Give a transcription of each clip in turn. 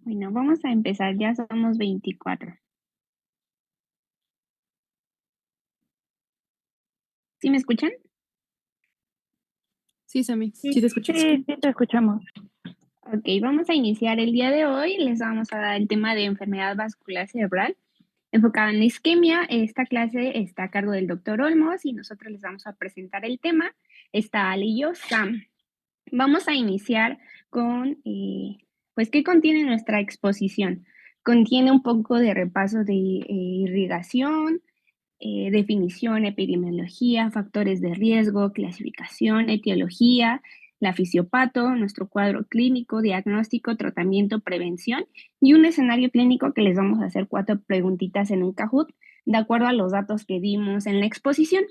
Bueno, vamos a empezar, ya somos 24. ¿Sí me escuchan? Sí, Sammy, Sí, sí te escucho. sí, sí te escuchamos. Ok, vamos a iniciar el día de hoy. Les vamos a dar el tema de enfermedad vascular cerebral enfocada en la isquemia. Esta clase está a cargo del doctor Olmos y nosotros les vamos a presentar el tema. Está Ale y yo, Sam. Vamos a iniciar con, pues, ¿qué contiene nuestra exposición? Contiene un poco de repaso de irrigación, definición, epidemiología, factores de riesgo, clasificación, etiología, la fisiopato, nuestro cuadro clínico, diagnóstico, tratamiento, prevención y un escenario clínico que les vamos a hacer 4 preguntitas en un Kahoot de acuerdo a los datos que dimos en la exposición.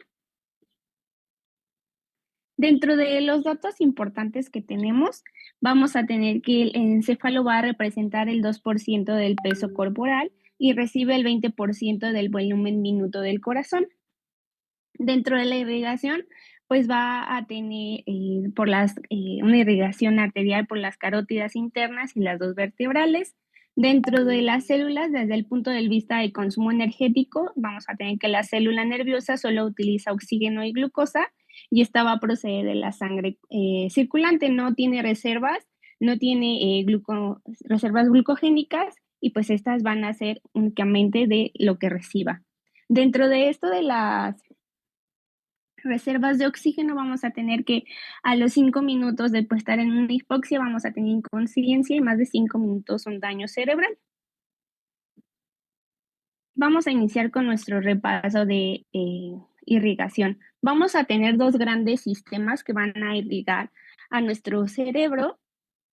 Dentro de los datos importantes que tenemos, vamos a tener que el encéfalo va a representar el 2% del peso corporal y recibe el 20% del volumen minuto del corazón. Dentro de la irrigación, pues va a tener una irrigación arterial por las carótidas internas y las dos vertebrales. Dentro de las células, desde el punto de vista de consumo energético, vamos a tener que la célula nerviosa solo utiliza oxígeno y glucosa y esta va a proceder de la sangre circulante, no tiene reservas, no tiene reservas glucogénicas y pues estas van a ser únicamente de lo que reciba. Dentro de esto de las reservas de oxígeno, vamos a tener que a los 5 minutos de estar en una hipoxia vamos a tener inconsciencia y más de 5 minutos un daño cerebral. Vamos a iniciar con nuestro repaso de irrigación. Vamos a tener dos grandes sistemas que van a irrigar a nuestro cerebro,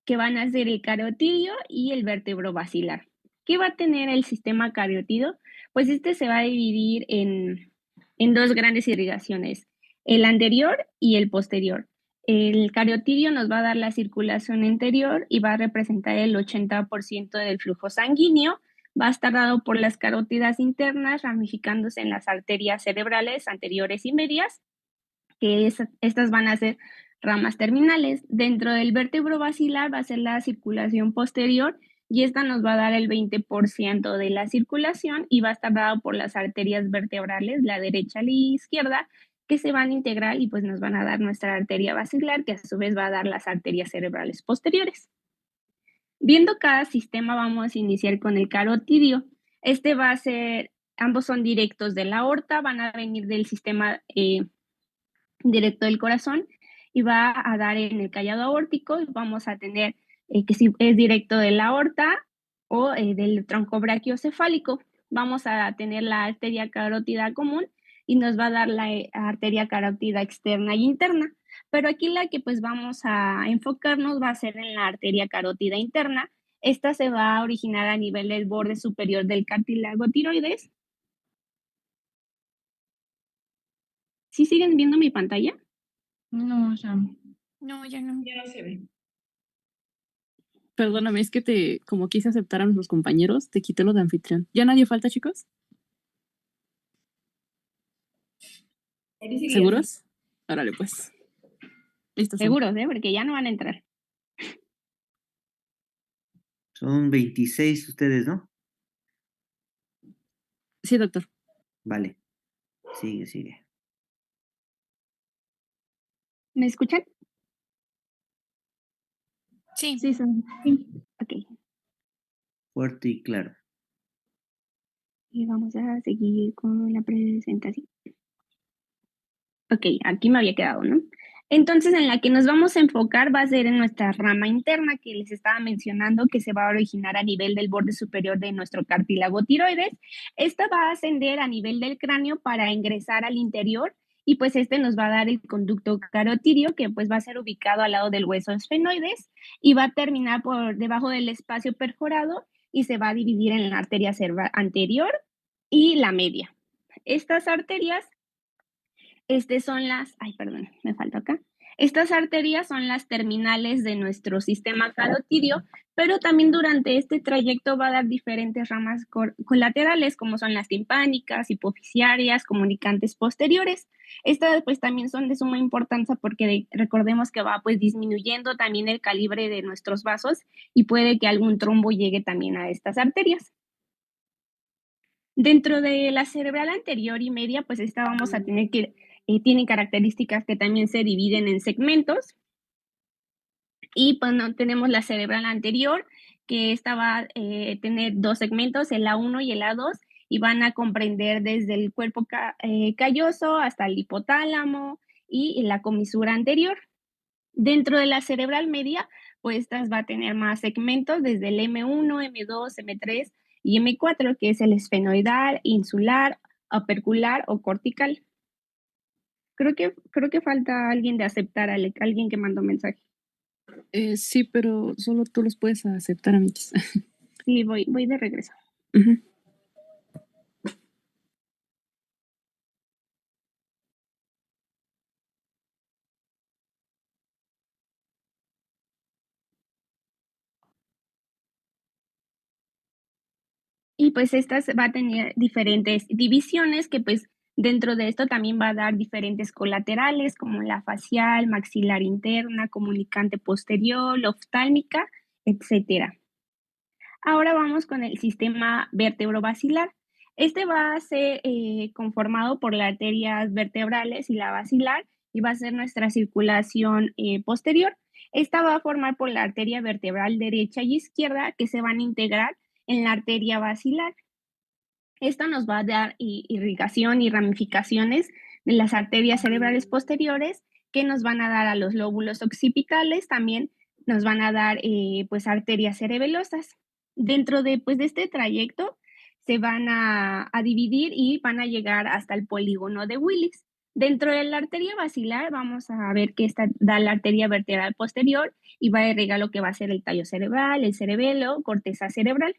que van a ser el carotidio y el vértebro basilar. ¿Qué va a tener el sistema carotidio? Pues este se va a dividir en dos grandes irrigaciones, el anterior y el posterior. El carotidio nos va a dar la circulación anterior y va a representar el 80% del flujo sanguíneo. Va a estar dado por las carótidas internas, ramificándose en las arterias cerebrales anteriores y medias, estas van a ser ramas terminales. Dentro del vértebro basilar va a ser la circulación posterior y esta nos va a dar el 20% de la circulación y va a estar dado por las arterias vertebrales, la derecha y la izquierda, que se van a integrar y pues nos van a dar nuestra arteria basilar, que a su vez va a dar las arterias cerebrales posteriores. Viendo cada sistema, vamos a iniciar con el carotidio. Este va a ser, ambos son directos de la aorta, van a venir del sistema directo del corazón y va a dar en el callado aórtico y vamos a tener que si es directo de la aorta o del tronco brachiocefálico, vamos a tener la arteria carótida común y nos va a dar la arteria carótida externa y interna. Pero aquí la que pues vamos a enfocarnos va a ser en la arteria carótida interna. Esta se va a originar a nivel del borde superior del cartílago tiroides. ¿Sí siguen viendo mi pantalla? No, Sam. No, ya no. Ya no se ve. Perdóname, es que como quise aceptar a nuestros compañeros, te quité lo de anfitrión. ¿Ya nadie falta, chicos? ¿Seguros? Órale, pues. Listos son. Seguros, porque ya no van a entrar. Son 26 ustedes, ¿no? Sí, doctor. Vale. Sigue. ¿Me escuchan? Sí. Sí, son. Sí. Ok. Fuerte y claro. Y vamos a seguir con la presentación. Ok, aquí me había quedado, ¿no? Entonces, en la que nos vamos a enfocar va a ser en nuestra rama interna que les estaba mencionando, que se va a originar a nivel del borde superior de nuestro cartílago tiroides. Esta va a ascender a nivel del cráneo para ingresar al interior y pues este nos va a dar el conducto carotidio, que pues va a ser ubicado al lado del hueso esfenoides y va a terminar por debajo del espacio perforado y se va a dividir en la arteria cerebral anterior y la media. Estas arterias son las, ay, perdón, me falta acá. Estas arterias son las terminales de nuestro sistema carotidio, pero también durante este trayecto va a dar diferentes ramas colaterales, como son las timpánicas, hipofisiarias, comunicantes posteriores. Estas pues también son de suma importancia porque recordemos que va pues disminuyendo también el calibre de nuestros vasos y puede que algún trombo llegue también a estas arterias. Dentro de la cerebral anterior y media, pues esta vamos a tener que tienen características que también se dividen en segmentos. Y bueno, tenemos la cerebral anterior, que esta va a tener dos segmentos, el A1 y el A2, y van a comprender desde el cuerpo calloso hasta el hipotálamo y la comisura anterior. Dentro de la cerebral media, pues estas va a tener más segmentos, desde el M1, M2, M3 y M4, que es el esfenoidal, insular, opercular o cortical. Creo que falta alguien de aceptar, Alec, alguien que mandó mensaje. Sí, pero solo tú los puedes aceptar, Amichis. Sí, voy de regreso. Ujú. Y pues estas va a tener diferentes divisiones que pues dentro de esto también va a dar diferentes colaterales como la facial, maxilar interna, comunicante posterior, oftálmica, etcétera. Ahora vamos con el sistema vertebrovasilar. Este va a ser conformado por las arterias vertebrales y la basilar y va a ser nuestra circulación posterior. Esta va a formar por la arteria vertebral derecha y izquierda que se van a integrar en la arteria basilar. Esto nos va a dar irrigación y ramificaciones de las arterias cerebrales posteriores que nos van a dar a los lóbulos occipitales, también nos van a dar pues arterias cerebelosas. Dentro de, pues, de este trayecto se van a dividir y van a llegar hasta el polígono de Willis. Dentro de la arteria basilar vamos a ver que esta da la arteria vertebral posterior y va a irrigar lo que va a ser el tallo cerebral, el cerebelo, corteza cerebral.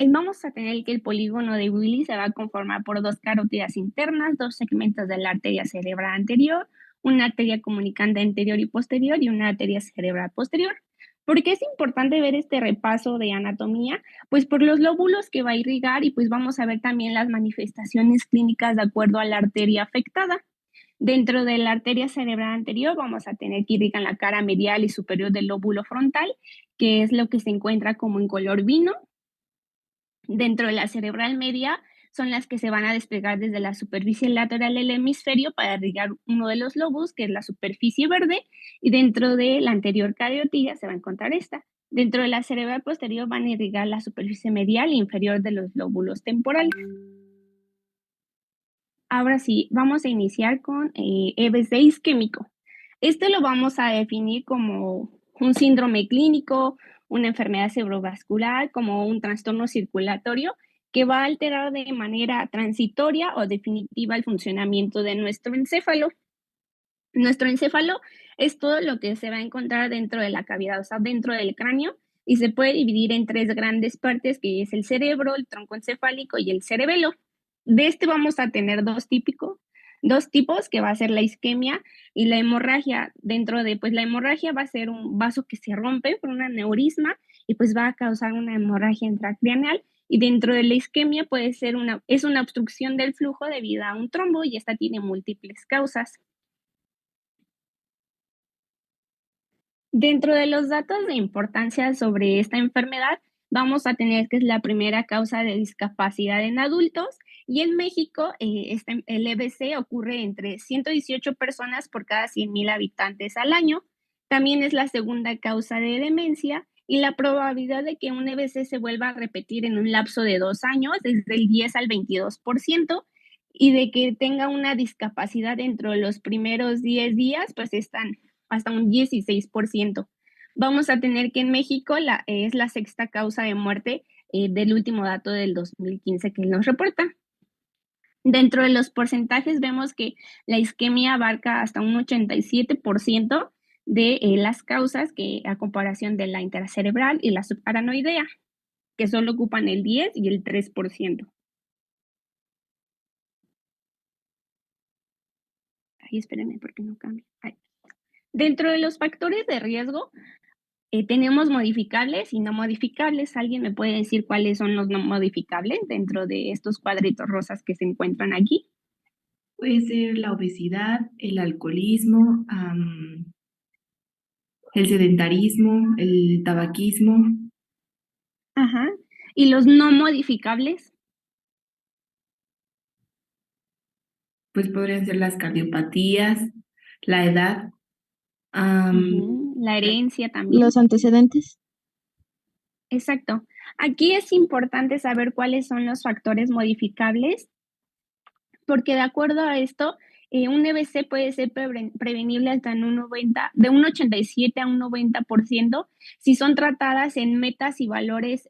Vamos a tener que el polígono de Willis se va a conformar por dos carótidas internas, dos segmentos de la arteria cerebral anterior, una arteria comunicante anterior y posterior y una arteria cerebral posterior. ¿Por qué es importante ver este repaso de anatomía? Pues por los lóbulos que va a irrigar y pues vamos a ver también las manifestaciones clínicas de acuerdo a la arteria afectada. Dentro de la arteria cerebral anterior vamos a tener que irrigar la cara medial y superior del lóbulo frontal, que es lo que se encuentra como en color vino. Dentro de la cerebral media son las que se van a desplegar desde la superficie lateral del hemisferio para irrigar uno de los lobos, que es la superficie verde, y dentro de la anterior cariotidia se va a encontrar esta. Dentro de la cerebral posterior van a irrigar la superficie medial e inferior de los lóbulos temporales. Ahora sí, vamos a iniciar con EBC isquémico. Este lo vamos a definir como un síndrome clínico, una enfermedad cerebrovascular, como un trastorno circulatorio que va a alterar de manera transitoria o definitiva el funcionamiento de nuestro encéfalo. Nuestro encéfalo es todo lo que se va a encontrar dentro de la cavidad, o sea, dentro del cráneo, y se puede dividir en tres grandes partes, que es el cerebro, el tronco encefálico y el cerebelo. De este vamos a tener dos tipos, que va a ser la isquemia y la hemorragia. Dentro de, pues la hemorragia va a ser un vaso que se rompe por un aneurisma y pues va a causar una hemorragia intracraneal. Y dentro de la isquemia puede ser es una obstrucción del flujo debido a un trombo y esta tiene múltiples causas. Dentro de los datos de importancia sobre esta enfermedad, vamos a tener que es la primera causa de discapacidad en adultos y en México el EBC ocurre entre 118 personas por cada 100,000 habitantes al año. También es la segunda causa de demencia y la probabilidad de que un EBC se vuelva a repetir en un lapso de 2 años es del 10 al 22% y de que tenga una discapacidad dentro de los primeros 10 días, pues están hasta un 16%. Vamos a tener que en México es la sexta causa de muerte del último dato del 2015 que nos reporta. Dentro de los porcentajes vemos que la isquemia abarca hasta un 87% de las causas que a comparación de la intracerebral y la subaranoidea, que solo ocupan el 10 y el 3%. Ay, espérenme porque no cambia. Ay. Dentro de los factores de riesgo, tenemos modificables y no modificables. ¿Alguien me puede decir cuáles son los no modificables dentro de estos cuadritos rosas que se encuentran aquí? Puede ser la obesidad, el alcoholismo, el sedentarismo, el tabaquismo. Ajá. ¿Y los no modificables? Pues podrían ser las cardiopatías, la edad, Ujú, la herencia también. Los antecedentes. Exacto. Aquí es importante saber cuáles son los factores modificables, porque de acuerdo a esto, un EBC puede ser prevenible hasta en un 90, de un 87 a un 90% si son tratadas en metas y valores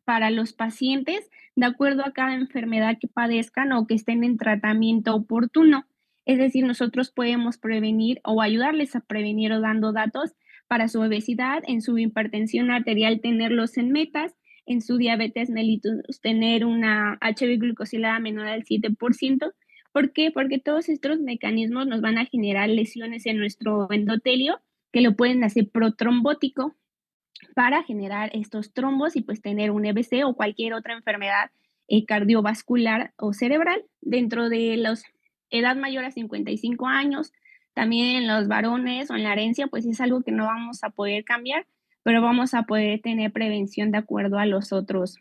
para los pacientes de acuerdo a cada enfermedad que padezcan o que estén en tratamiento oportuno. Es decir, nosotros podemos prevenir o ayudarles a prevenir o dando datos para su obesidad, en su hipertensión arterial tenerlos en metas, en su diabetes mellitus tener una HB glucosilada menor al 7%. ¿Por qué? Porque todos estos mecanismos nos van a generar lesiones en nuestro endotelio que lo pueden hacer protrombótico para generar estos trombos y pues tener un EBC o cualquier otra enfermedad cardiovascular o cerebral. Dentro de la edad mayor a 55 años, también en los varones o en la herencia, pues es algo que no vamos a poder cambiar, pero vamos a poder tener prevención de acuerdo a los otros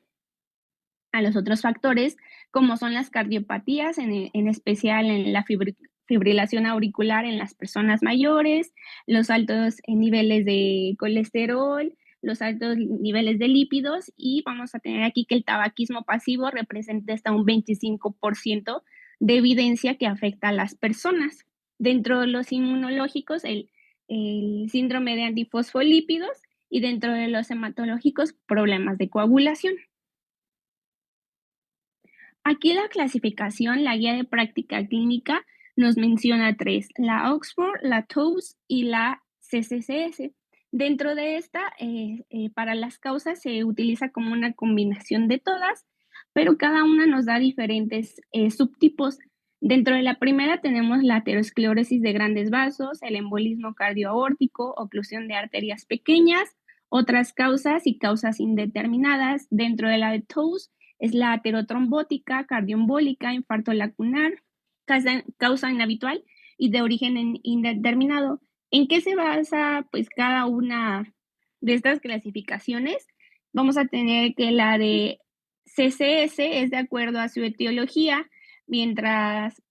factores, como son las cardiopatías, en especial en la fibrilación auricular en las personas mayores, los altos niveles de colesterol, los altos niveles de lípidos, y vamos a tener aquí que el tabaquismo pasivo representa hasta un 25% de evidencia que afecta a las personas. Dentro de los inmunológicos, el síndrome de antifosfolípidos, y dentro de los hematológicos, problemas de coagulación. Aquí la clasificación, la guía de práctica clínica, nos menciona 3, la Oxford, la TOWS y la CCCS. Dentro de esta, para las causas se utiliza como una combinación de todas, pero cada una nos da diferentes subtipos. Dentro de la primera tenemos la aterosclerosis de grandes vasos, el embolismo cardioaórtico, oclusión de arterias pequeñas, otras causas y causas indeterminadas. Dentro de la de TOWS es la aterotrombótica, cardioembólica, infarto lacunar, causa inhabitual y de origen indeterminado. ¿En qué se basa pues cada una de estas clasificaciones? Vamos a tener que la de CCS es de acuerdo a su etiología, mientras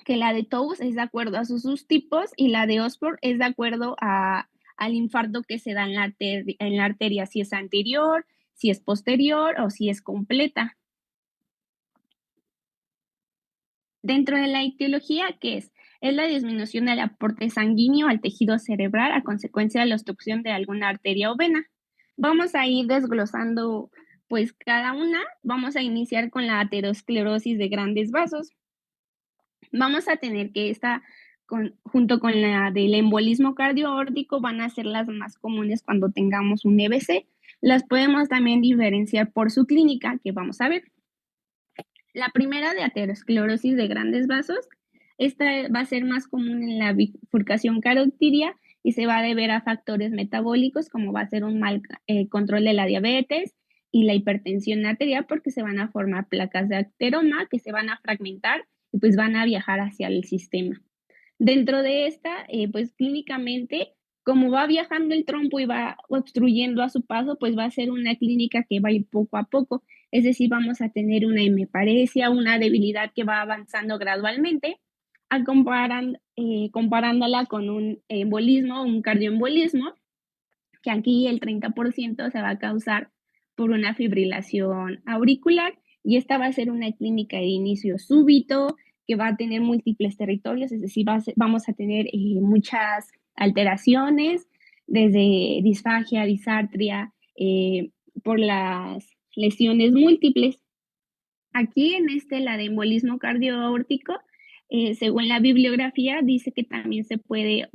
que la de TOWS es de acuerdo a sus subtipos y la de Oxford es de acuerdo al infarto que se da en la arteria, si es anterior, si es posterior o si es completa. Dentro de la etiología, ¿qué es? Es la disminución del aporte sanguíneo al tejido cerebral a consecuencia de la obstrucción de alguna arteria o vena. Vamos a ir desglosando pues cada una. Vamos a iniciar con la aterosclerosis de grandes vasos. Vamos a tener que junto con la del embolismo cardioaórtico, van a ser las más comunes cuando tengamos un EBC. Las podemos también diferenciar por su clínica, que vamos a ver. La primera de aterosclerosis de grandes vasos, esta va a ser más común en la bifurcación carotidia y se va a deber a factores metabólicos, como va a ser un mal control de la diabetes y la hipertensión arterial, porque se van a formar placas de ateroma que se van a fragmentar y pues van a viajar hacia el sistema. Dentro de esta, pues clínicamente, como va viajando el trompo y va obstruyendo a su paso, pues va a ser una clínica que va a ir poco a poco. Es decir, vamos a tener una hemiparesia, una debilidad que va avanzando gradualmente, comparándola con un embolismo, un cardioembolismo, que aquí el 30% se va a causar por una fibrilación auricular, y esta va a ser una clínica de inicio súbito, que va a tener múltiples territorios, es decir, vamos a tener muchas alteraciones, desde disfagia, disartria, por las lesiones múltiples. Aquí en la de embolismo cardioaórtico, según la bibliografía, dice que también puede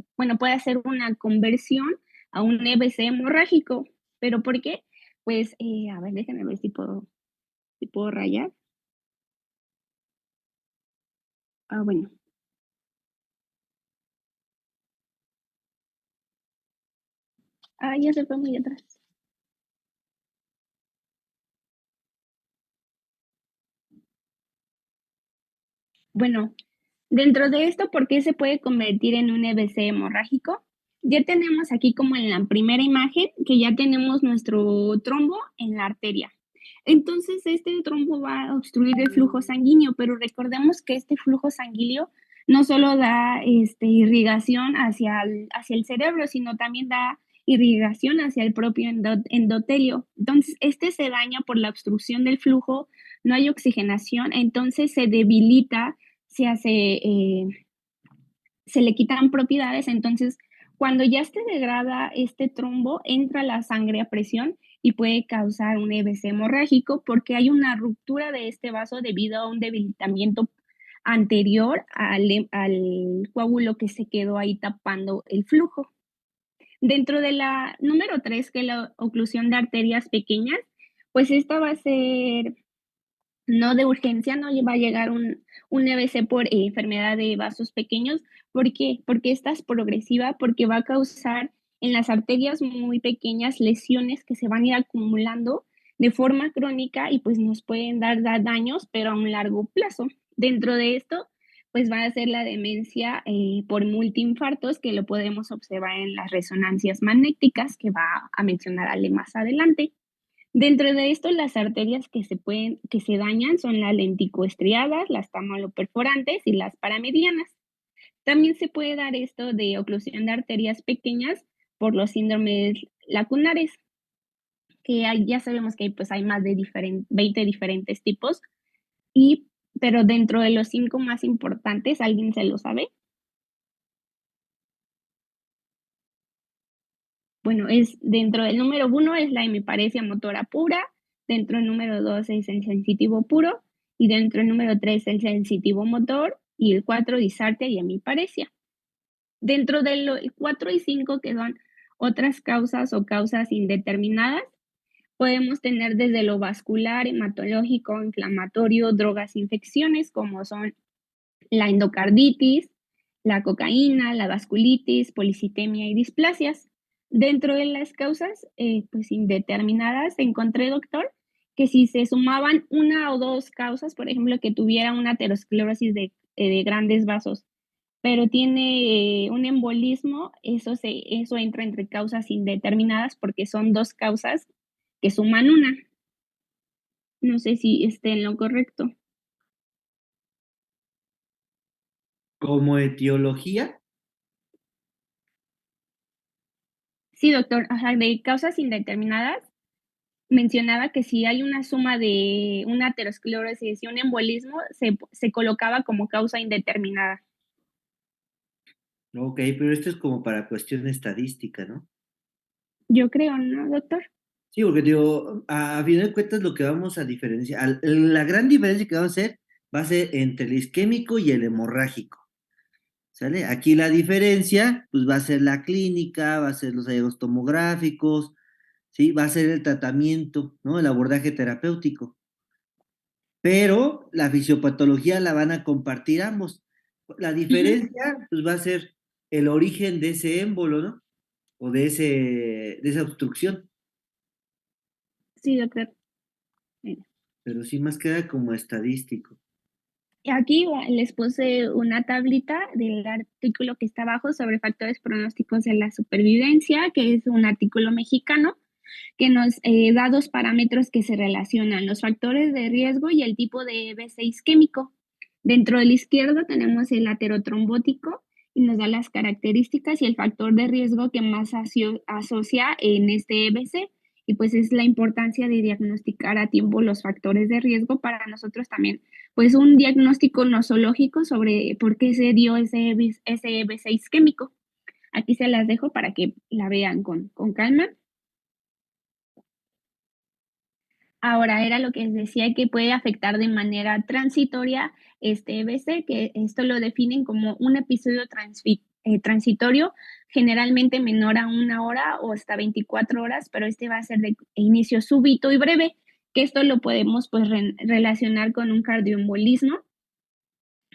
hacer una conversión a un EBC hemorrágico. ¿Pero por qué? Pues, a ver, déjenme ver si puedo rayar. Bueno. Ah, ya se fue muy atrás. Bueno, dentro de esto, ¿por qué se puede convertir en un EBC hemorrágico? Ya tenemos aquí como en la primera imagen que ya tenemos nuestro trombo en la arteria. Entonces, este trombo va a obstruir el flujo sanguíneo, pero recordemos que este flujo sanguíneo no solo da irrigación hacia el cerebro, sino también da irrigación hacia el propio endotelio. Entonces, este se daña por la obstrucción del flujo, no hay oxigenación, entonces se debilita, se hace, se le quitan propiedades, entonces cuando ya se degrada este trombo, entra la sangre a presión y puede causar un EBC hemorrágico porque hay una ruptura de este vaso debido a un debilitamiento anterior al coágulo que se quedó ahí tapando el flujo. Dentro de la número 3, que es la oclusión de arterias pequeñas, pues esta va a ser no de urgencia, no va a llegar un EBC por enfermedad de vasos pequeños. ¿Por qué? Porque esta es progresiva, porque va a causar en las arterias muy pequeñas lesiones que se van a ir acumulando de forma crónica y pues nos pueden dar daños, pero a un largo plazo. Dentro de esto, pues va a ser la demencia por multiinfartos, que lo podemos observar en las resonancias magnéticas, que va a mencionar Ale más adelante. Dentro de esto, las arterias que se dañan son las lenticoestriadas, las tamaloperforantes y las paramedianas. También se puede dar esto de oclusión de arterias pequeñas por los síndromes lacunares, que ya sabemos que pues, hay más de 20 diferentes tipos, pero dentro de los 5 más importantes, ¿alguien se lo sabe? Bueno, es dentro del número 1 es la hemiparesia motora pura, dentro del número 2 es el sensitivo puro, y dentro del número 3 el sensitivo motor, y el 4 disartria y hemiparesia. Dentro del 4 y 5, que son otras causas o causas indeterminadas, podemos tener desde lo vascular, hematológico, inflamatorio, drogas, infecciones, como son la endocarditis, la cocaína, la vasculitis, policitemia y displasias. Dentro de las causas pues indeterminadas, encontré, doctor, que si se sumaban una o dos causas, por ejemplo, que tuviera una aterosclerosis de grandes vasos, pero tiene un embolismo, eso entra entre causas indeterminadas porque son dos causas que suman una. No sé si esté en lo correcto. Como etiología, Sí, doctor, ajá, de causas indeterminadas, mencionaba que si hay una suma de una aterosclerosis y un embolismo, se colocaba como causa indeterminada. ok, pero esto es como para cuestión estadística, ¿no? Yo creo, ¿no, doctor? Sí, porque digo, a final de cuentas lo que vamos a diferenciar, la gran diferencia que vamos a hacer va a ser entre el isquémico y el hemorrágico, ¿sale? Aquí la diferencia, pues va a ser la clínica, va a ser los hallazgos tomográficos, ¿sí? Va a ser el tratamiento, ¿no? El abordaje terapéutico. Pero la fisiopatología la van a compartir ambos. La diferencia, pues va a ser el origen de ese émbolo, ¿no? O de esa obstrucción. Sí, doctor. Pero sí más queda como estadístico. Aquí les puse una tablita del artículo que está abajo sobre factores pronósticos de la supervivencia, que es un artículo mexicano que nos da dos parámetros que se relacionan, los factores de riesgo y el tipo de EBC isquémico. Dentro del izquierdo tenemos el aterotrombótico y nos da las características y el factor de riesgo que más asocia en este EBC. Y pues es la importancia de diagnosticar a tiempo los factores de riesgo para nosotros también, pues un diagnóstico nosológico sobre por qué se dio ese EBC isquémico. Aquí se las dejo para que la vean con calma. Ahora, era lo que les decía que puede afectar de manera transitoria este EBC, que esto lo definen como un episodio transitorio, generalmente menor a 1 hora o hasta 24 horas, pero este va a ser de inicio súbito y breve, que esto lo podemos pues relacionar con un cardioembolismo,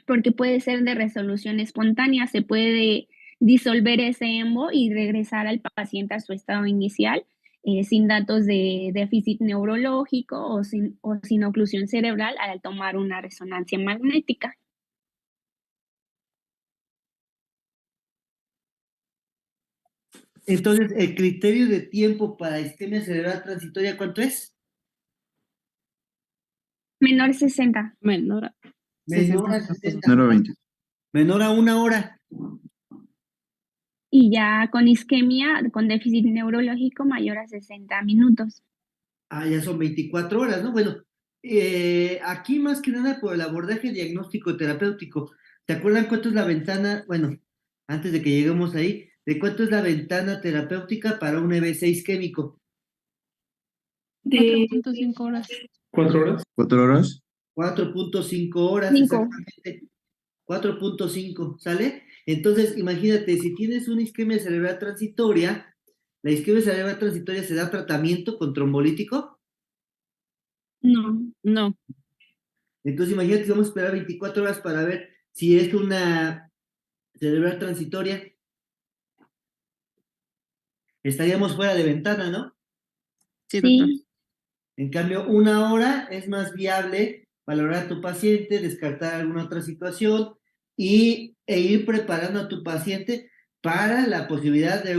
porque puede ser de resolución espontánea, se puede disolver ese EMBO y regresar al paciente a su estado inicial, sin datos de déficit neurológico o sin oclusión cerebral al tomar una resonancia magnética. Entonces, el criterio de tiempo para isquemia cerebral transitoria, ¿cuánto es? Menor 60. Menor a Menor a 60 minutos. 60. Menor a 20. Menor a 1 hora. Y ya con isquemia, con déficit neurológico mayor a 60 minutos. Ya son 24 horas, ¿no? Bueno, aquí más que nada por el abordaje diagnóstico terapéutico. ¿Te acuerdan cuánto es la ventana? Bueno, antes de que lleguemos ahí, ¿de cuánto es la ventana terapéutica para un EBC isquémico? De 4.5 horas. 4 horas. 4 horas. 4.5 horas, Cinco. exactamente. 4.5, ¿sale? Entonces, imagínate, si tienes una isquemia cerebral transitoria, la isquemia cerebral transitoria se da tratamiento con trombolítico. No. No, Entonces, imagínate que vamos a esperar 24 horas para ver si es una cerebral transitoria. Estaríamos fuera de ventana, ¿no? sí, doctor. Sí, En cambio, 1 hora es más viable valorar a tu paciente, descartar alguna otra situación e ir preparando a tu paciente para la posibilidad de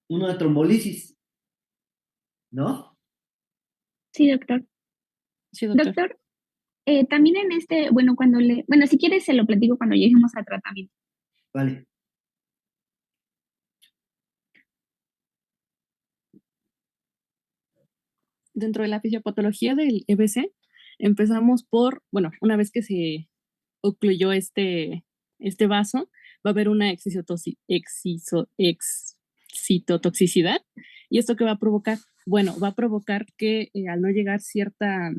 una trombolisis, ¿no? sí, doctor. Sí, doctor. Doctor, también en bueno, bueno, si quieres se lo platico cuando lleguemos a tratamiento. Vale. Dentro de la fisiopatología del EBC, empezamos por, bueno, una vez que se ocluyó este vaso, va a haber una excitotoxicidad. ¿Y esto qué va a provocar? Bueno, va a provocar que al no llegar cierta,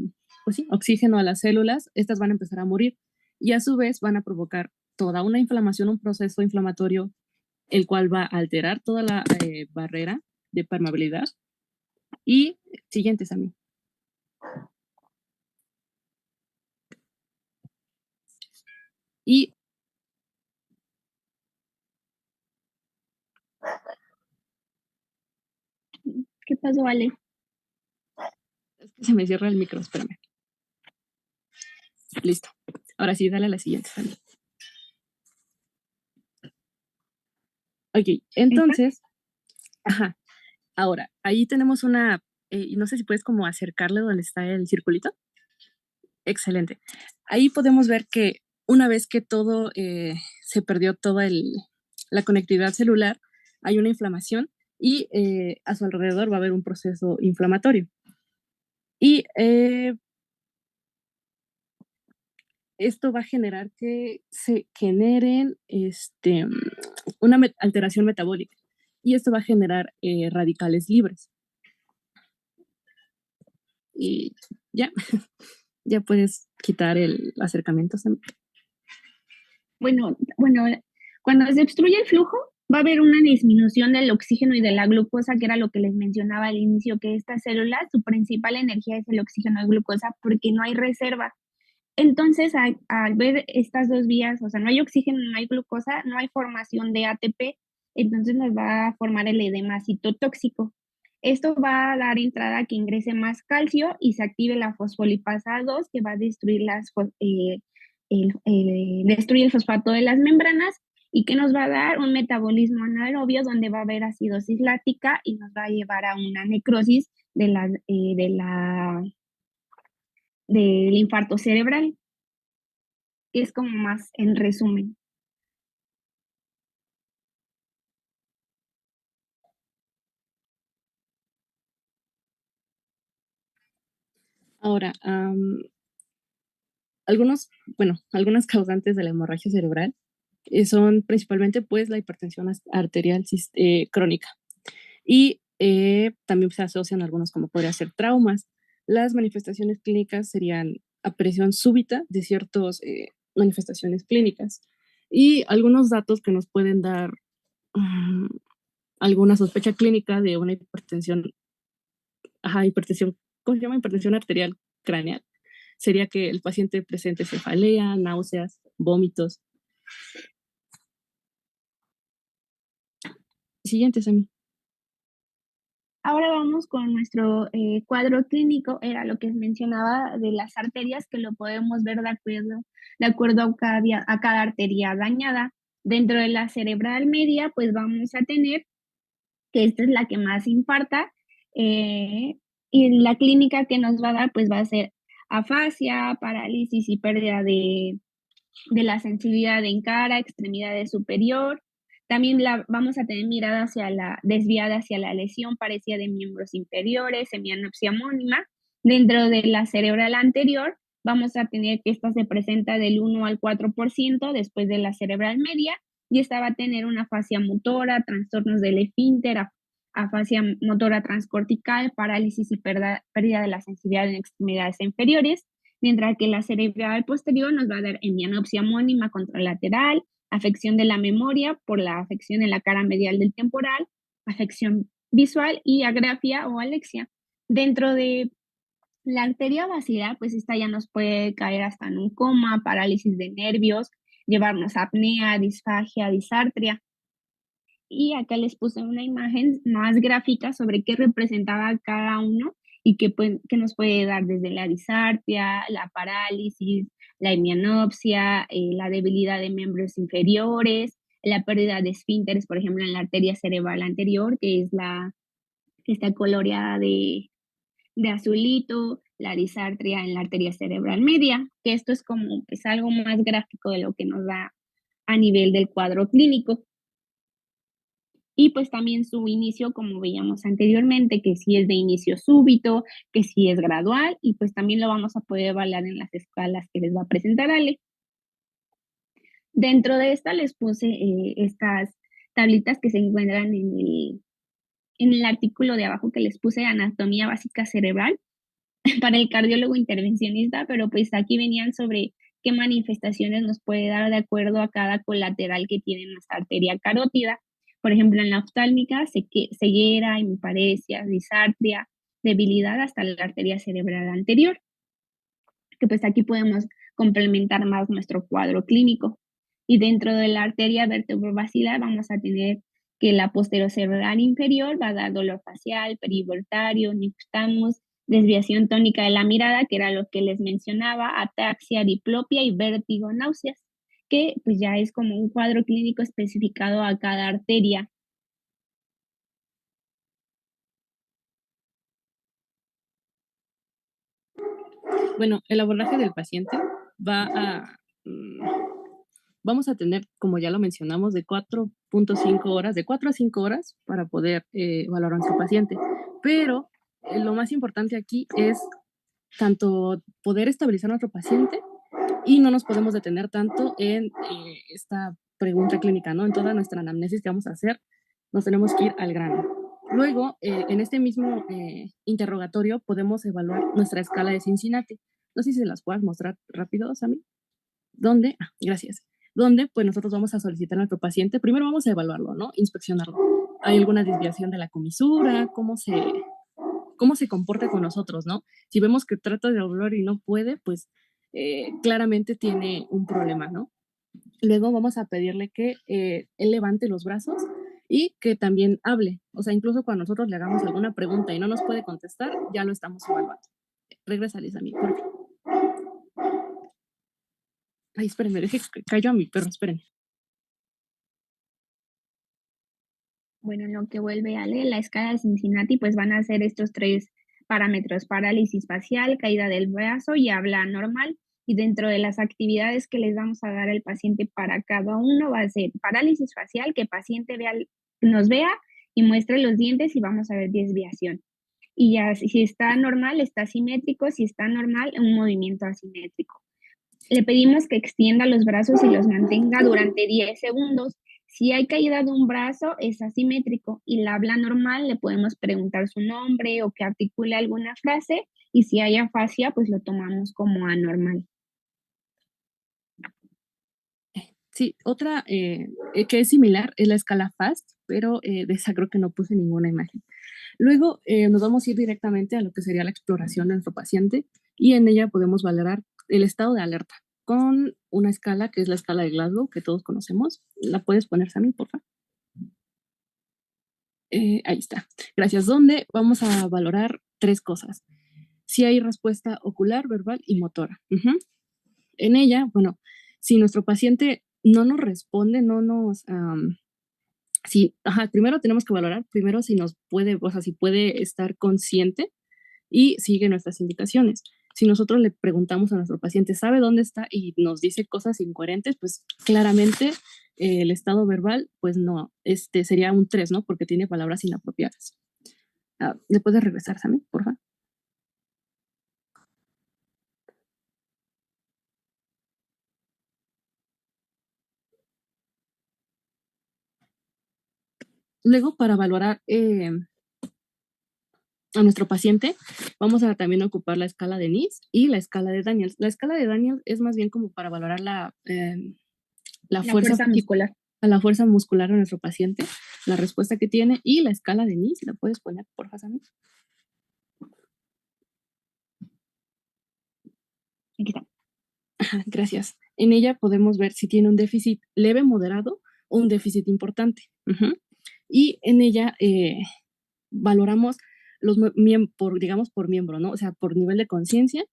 pues sí, oxígeno a las células, estas van a empezar a morir y a su vez van a provocar toda una inflamación, un proceso inflamatorio, el cual va a alterar toda la barrera de permeabilidad. Y siguientes a mí. Y ¿Qué pasó, Ale? es que se me cierra el micro, espérame. Listo. Ahora sí, dale a la siguiente, Fanny. Ok, entonces, ajá, ahora, ahí tenemos una, no sé si puedes como acercarle donde está el circulito. Excelente. Ahí podemos ver que una vez que todo se perdió toda la conectividad celular, hay una inflamación y a su alrededor va a haber un proceso inflamatorio. Y esto va a generar que se generen una alteración metabólica y esto va a generar radicales libres. Y ya, ya puedes quitar el acercamiento. Bueno, cuando se obstruye el flujo, va a haber una disminución del oxígeno y de la glucosa, que era lo que les mencionaba al inicio, que estas células, su principal energía es el oxígeno y glucosa porque no hay reserva. Entonces, al ver estas dos vías, o sea, no hay oxígeno, no hay glucosa, no hay formación de ATP, entonces nos va a formar el edema citotóxico. Esto va a dar entrada a que ingrese más calcio y se active la fosfolipasa 2, que va a destruir destruye el fosfato de las membranas y que nos va a dar un metabolismo anaerobio donde va a haber acidosis láctica y nos va a llevar a una necrosis del infarto cerebral, que es como más en resumen. Ahora, algunas causantes de la hemorragia cerebral son principalmente pues la hipertensión arterial crónica y también se asocian algunos como podría ser traumas. Las manifestaciones clínicas serían aparición súbita de ciertas manifestaciones clínicas y algunos datos que nos pueden dar alguna sospecha clínica de una hipertensión, ¿cómo se llama? Hipertensión arterial craneal. Sería que el paciente presente cefalea, náuseas, vómitos. siguiente, Sammy. Ahora vamos con nuestro cuadro clínico, era lo que mencionaba de las arterias, que lo podemos ver de acuerdo a cada arteria dañada. Dentro de la cerebral media, pues vamos a tener que esta es la que más infarta, y la clínica que nos va a dar, pues va a ser afasia, parálisis y pérdida de la sensibilidad en cara, extremidades superior. También vamos a tener mirada desviada hacia la lesión parecida de miembros inferiores, semianopsia homónima. Dentro de la cerebral anterior, vamos a tener que esta se presenta del 1 al 4% después de la cerebral media, y esta va a tener una afasia motora, trastornos del esfínter, afasia motora transcortical, parálisis y pérdida de la sensibilidad en extremidades inferiores, mientras que la cerebral posterior nos va a dar hemianopsia homónima contralateral, afección de la memoria por la afección en la cara medial del temporal, afección visual y agrafia o alexia. Dentro de la arteria basilar, pues esta ya nos puede caer hasta en un coma, parálisis de nervios, llevarnos a apnea, disfagia, disartria. Y acá les puse una imagen más gráfica sobre qué representaba cada uno y qué nos puede dar desde la disartria, la parálisis, la hemianopsia, la debilidad de miembros inferiores, la pérdida de esfínteres, por ejemplo, en la arteria cerebral anterior, que es la que está coloreada de azulito, la disartria en la arteria cerebral media, que esto es como pues, algo más gráfico de lo que nos da a nivel del cuadro clínico. Y pues también su inicio, como veíamos anteriormente, que si es de inicio súbito, que si es gradual, y pues también lo vamos a poder evaluar en las escalas que les va a presentar Ale. Dentro de esta les puse estas tablitas que se encuentran en el artículo de abajo que les puse, anatomía básica cerebral, para el cardiólogo intervencionista, pero pues aquí venían sobre qué manifestaciones nos puede dar de acuerdo a cada colateral que tiene nuestra arteria carótida. Por ejemplo, en la oftálmica, ceguera, hemiparesia, disartria, debilidad hasta la arteria cerebral anterior, que pues aquí podemos complementar más nuestro cuadro clínico. Y dentro de la arteria vertebrobasilar vamos a tener que la posterocerebral inferior va a dar dolor facial, perivoltario, nixtamus, desviación tónica de la mirada, que era lo que les mencionaba, ataxia, diplopia y vértigo, náuseas, que pues ya es como un cuadro clínico especificado a cada arteria. Bueno, el abordaje del paciente vamos a tener, como ya lo mencionamos, de 4.5 horas, de 4 a 5 horas para poder evaluar a nuestro paciente. Pero lo más importante aquí es tanto poder estabilizar a nuestro paciente y no nos podemos detener tanto en esta pregunta clínica, ¿no? En toda nuestra anamnesis que vamos a hacer, nos tenemos que ir al grano. Luego, en este mismo interrogatorio podemos evaluar nuestra escala de Cincinnati. No sé si se las puedas mostrar rápido, Sammy. ¿Dónde? Gracias. Donde pues nosotros vamos a solicitar a nuestro paciente, primero vamos a evaluarlo, ¿no? Inspeccionarlo. ¿Hay alguna desviación de la comisura? ¿Cómo se comporta con nosotros, ¿no? Si vemos que trata de hablar y no puede, pues claramente tiene un problema, ¿no? Luego vamos a pedirle que él levante los brazos y que también hable. O sea, incluso cuando nosotros le hagamos alguna pregunta y no nos puede contestar, ya lo estamos evaluando. Regrésales a mí, por favor. Ay, espérenme, deje que callo a mi perro, espérenme. Bueno, en lo que vuelve Ale, la escala de Cincinnati, pues van a ser estos 3 parámetros: parálisis facial, caída del brazo y habla normal. Y dentro de las actividades que les vamos a dar al paciente para cada uno va a ser parálisis facial, que el paciente nos vea y muestre los dientes y vamos a ver desviación. Y ya si está normal, está simétrico; si está normal, un movimiento asimétrico. Le pedimos que extienda los brazos y los mantenga durante 10 segundos. Si hay caída de un brazo, es asimétrico, y la habla normal, le podemos preguntar su nombre o que articule alguna frase, y si hay afasia, pues lo tomamos como anormal. Sí, otra que es similar es la escala FAST, pero de esa creo que no puse ninguna imagen. Luego nos vamos a ir directamente a lo que sería la exploración de nuestro paciente, y en ella podemos valorar el estado de alerta con una escala que es la escala de Glasgow, que todos conocemos. ¿La puedes poner, Sammy, por favor? Ahí está. Gracias. ¿Dónde vamos a valorar 3 cosas? Si hay respuesta ocular, verbal y motora. Ujú. En ella, bueno, si nuestro paciente no nos responde, no nos, primero tenemos que valorar, primero si nos puede, o sea, si puede estar consciente y sigue nuestras indicaciones. Si nosotros le preguntamos a nuestro paciente, ¿sabe dónde está? Y nos dice cosas incoherentes, pues claramente el estado verbal, pues no, sería un 3, ¿no? Porque tiene palabras inapropiadas. ¿Le puedes regresar, Sammy, por favor? Luego, para valorar a nuestro paciente, vamos a también ocupar la escala de Nice y la escala de Daniels. La escala de Daniels es más bien como para valorar la La fuerza muscular. a la fuerza muscular de nuestro paciente, la respuesta que tiene y la escala de Nice. ¿La puedes poner, por favor, Sammy? Aquí está. Gracias. En ella podemos ver si tiene un déficit leve, moderado o un déficit importante. Y en ella valoramos digamos, por miembro, ¿no? O sea, por nivel de conciencia,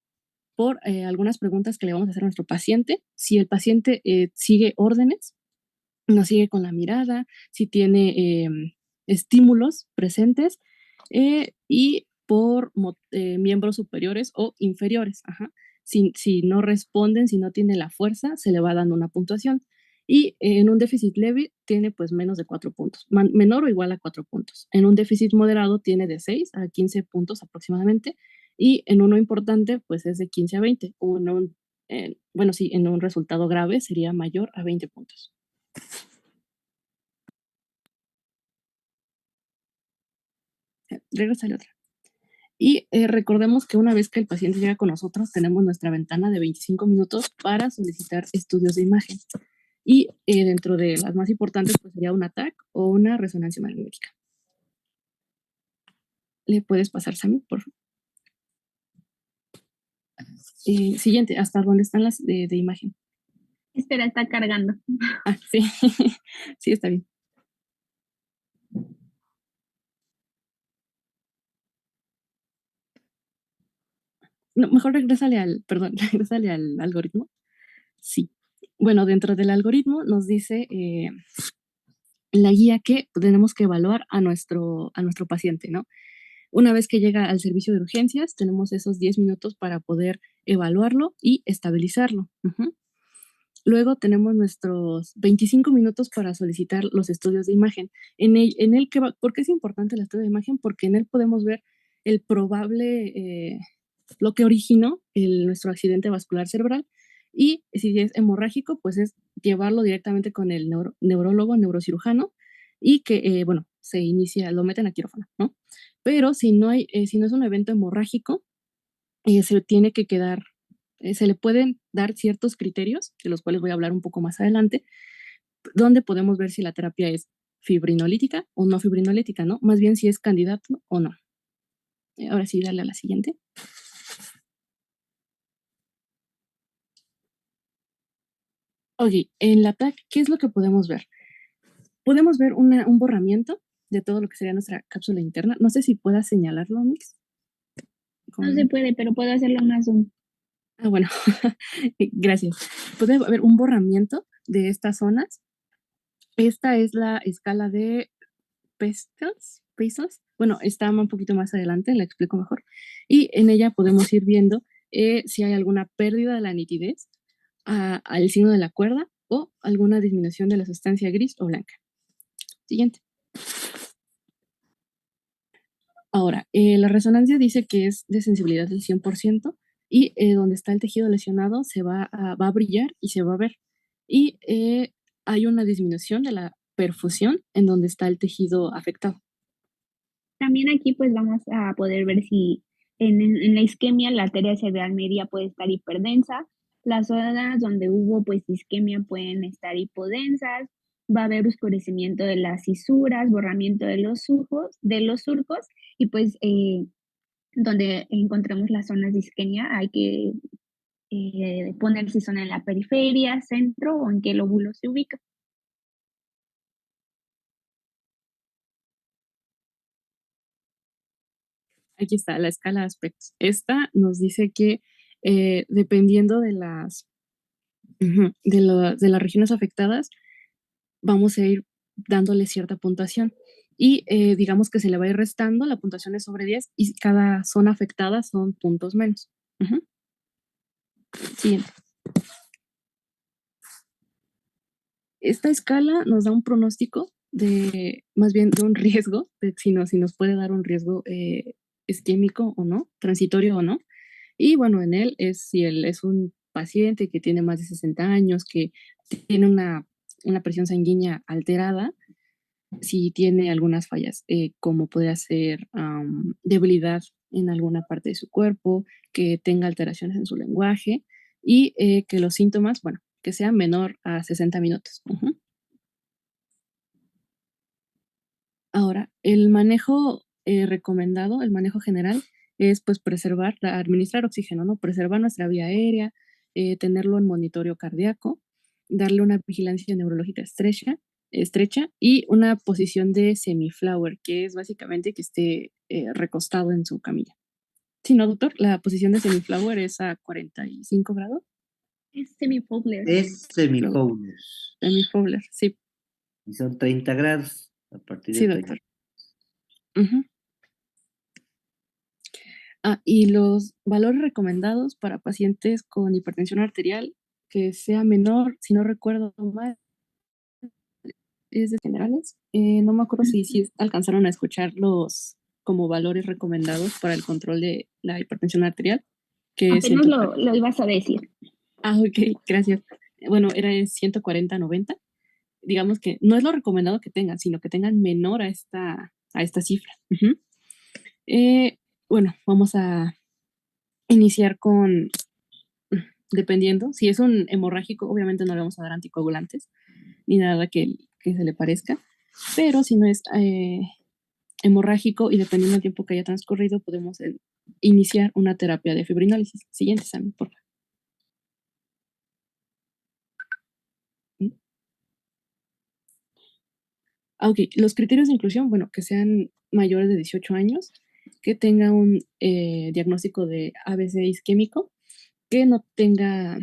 por algunas preguntas que le vamos a hacer a nuestro paciente. Si el paciente sigue órdenes, nos sigue con la mirada, si tiene estímulos presentes y por miembros superiores o inferiores. Si no responden, si no tiene la fuerza, se le va dando una puntuación. Y en un déficit leve tiene pues menos de 4 puntos, menor o igual a 4 puntos. En un déficit moderado tiene de 6 a 15 puntos aproximadamente. Y en uno importante pues es de 15 a 20. O en un resultado grave sería mayor a 20 puntos. Regresale otra. Y recordemos que una vez que el paciente llega con nosotros, tenemos nuestra ventana de 25 minutos para solicitar estudios de imagen. Y dentro de las más importantes, pues sería una TAC o una resonancia magnética. ¿Le puedes pasar, Sammy, por favor? Siguiente, ¿hasta dónde están las de imagen? Espera, está cargando. Sí, sí, está bien. No, mejor regrésale regrésale al algoritmo. Sí. Bueno, dentro del algoritmo nos dice la guía que tenemos que evaluar a nuestro paciente, ¿no? Una vez que llega al servicio de urgencias, tenemos esos 10 minutos para poder evaluarlo y estabilizarlo. Luego tenemos nuestros 25 minutos para solicitar los estudios de imagen. ¿Por qué es importante el estudio de imagen? Porque en él podemos ver el probable, lo que originó nuestro accidente vascular cerebral. Y si es hemorrágico, pues es llevarlo directamente con el neurólogo, neurocirujano, y que, se inicia, lo meten a quirófano, ¿no? Pero si no es un evento hemorrágico, se tiene que quedar, se le pueden dar ciertos criterios, de los cuales voy a hablar un poco más adelante, donde podemos ver si la terapia es fibrinolítica o no fibrinolítica, ¿no? Más bien si es candidato o no. Ahora sí, dale a la siguiente. Ok, en la TAC, ¿qué es lo que podemos ver? Podemos ver un borramiento de todo lo que sería nuestra cápsula interna. No sé si puedas señalarlo, Mix. No se puede, pero puedo hacerlo más zoom. Bueno, gracias. Puede haber un borramiento de estas zonas. Esta es la escala de Pesos. Bueno, está un poquito más adelante, la explico mejor. Y en ella podemos ir viendo si hay alguna pérdida de la nitidez al signo de la cuerda o alguna disminución de la sustancia gris o blanca. Siguiente. Ahora, la resonancia dice que es de sensibilidad del 100% y donde está el tejido lesionado se va a brillar y se va a ver. Y hay una disminución de la perfusión en donde está el tejido afectado. También aquí pues vamos a poder ver si en la isquemia la arteria cerebral media puede estar hiperdensa, las zonas donde hubo pues isquemia pueden estar hipodensas, va a haber oscurecimiento de las cisuras, borramiento de los surcos y pues donde encontremos las zonas de isquemia hay que poner si son en la periferia, centro o en qué lóbulo se ubica. Aquí está la escala de aspectos. Esta nos dice que dependiendo de de las regiones afectadas, vamos a ir dándole cierta puntuación. Y digamos que se le va a ir restando, la puntuación es sobre 10 y cada zona afectada son puntos menos. Siguiente. Esta escala nos da un pronóstico más bien de un riesgo, si nos puede dar un riesgo isquémico o no, transitorio o no. Y bueno, en él si él es un paciente que tiene más de 60 años, que tiene una presión sanguínea alterada, si tiene algunas fallas, como podría ser debilidad en alguna parte de su cuerpo, que tenga alteraciones en su lenguaje y que los síntomas, bueno, que sean menor a 60 minutos. Ahora, el manejo recomendado, el manejo general, es pues administrar oxígeno, ¿no? Preservar nuestra vía aérea, tenerlo en monitoreo cardíaco, darle una vigilancia neurológica estrecha y una posición de semiflower, que es básicamente que esté recostado en su camilla. Sí, ¿no, doctor? La posición de semiflower es a 45 grados. Es semifowler. Es semifowler. Semifowler, sí. Y son 30 grados a partir Sí, de doctor. Y los valores recomendados para pacientes con hipertensión arterial que sea menor, si no recuerdo mal, es de generales. No me acuerdo si alcanzaron a escuchar los como valores recomendados para el control de la hipertensión arterial. Que es Apenas lo ibas a decir. Ok, gracias. Bueno, era 140/90. Digamos que no es lo recomendado que tengan, sino que tengan menor a esta cifra. Bueno, vamos a iniciar con, dependiendo, si es un hemorrágico, obviamente no le vamos a dar anticoagulantes, ni nada que se le parezca, pero si no es hemorrágico y dependiendo del tiempo que haya transcurrido, podemos iniciar una terapia de fibrinólisis. Siguiente examen, por favor. Ok, los criterios de inclusión, bueno, que sean mayores de 18 años, que tenga un diagnóstico de ABC isquémico, que no tenga,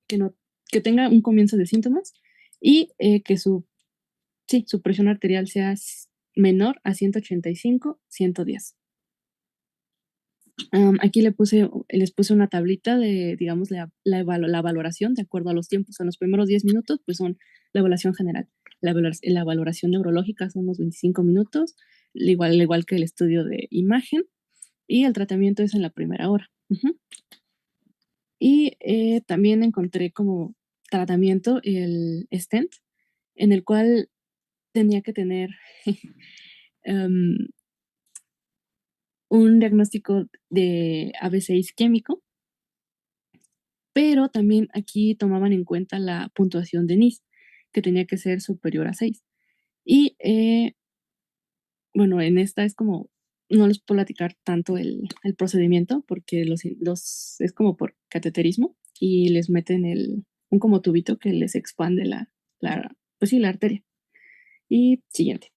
que tenga un comienzo de síntomas y que su presión arterial sea menor a 185/110. Aquí les puse una tablita de, digamos, la valoración de acuerdo a los tiempos. En los primeros 10 minutos, pues son la evaluación general. La valoración neurológica son los 25 minutos, al igual que el estudio de imagen, y el tratamiento es en la primera hora. Y también encontré como tratamiento el stent, en el cual tenía que tener un diagnóstico de ABC isquémico, pero también aquí tomaban en cuenta la puntuación de NIS, que tenía que ser superior a 6. Y bueno, en esta es como, no les puedo platicar tanto el procedimiento, porque es como por cateterismo y les meten un como tubito que les expande pues sí, la arteria. Y siguiente.